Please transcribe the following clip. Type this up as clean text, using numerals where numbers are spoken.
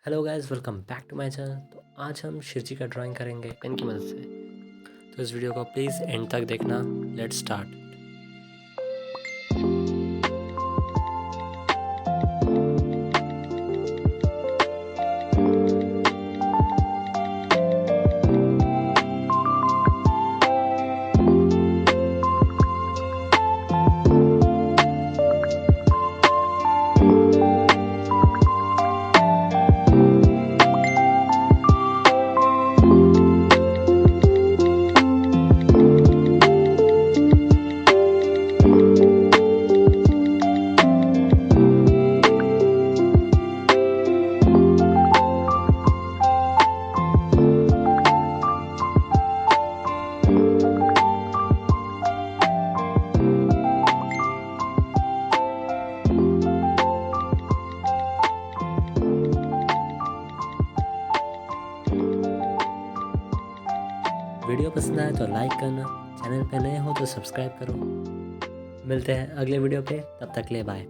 Hello guys, welcome back to my channel. तो आज हम शिव जी का ड्राइंग करेंगे पेन की मदद से। तो इस वीडियो को प्लीज़ एंड तक देखना। Let's start. वीडियो पसंद आए तो लाइक करना, चैनल पे नए हो तो सब्सक्राइब करो। मिलते हैं अगले वीडियो पे, तब तक के लिए बाय।